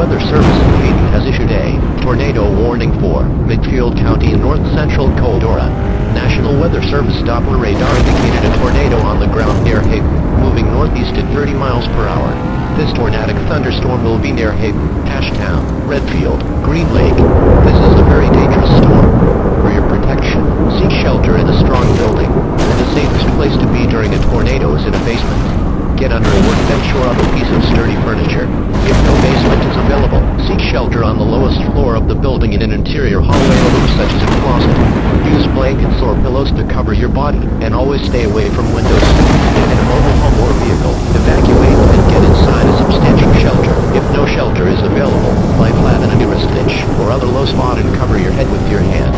Weather Service in Hayden has issued a tornado warning for McField County in north-central Codora. National Weather Service Doppler radar indicated a tornado on the ground near Hayden, moving northeast at 30 miles per hour. This tornadic thunderstorm will be near Hayden, Ashtown, Redfield, Green Lake. This is a very dangerous storm. For your protection, seek shelter in a strong building, and the safest place to be during a tornado is in a basement. Get under a workbench or other piece of sturdy furniture. If no basement is available, seek shelter on the lowest floor of the building in an interior hallway or room such as a closet. Use blankets or pillows to cover your body, and always stay away from windows. In a mobile home or vehicle, evacuate and get inside a substantial shelter. If no shelter is available, lie flat in a nearest ditch or other low spot and cover your head with your hands.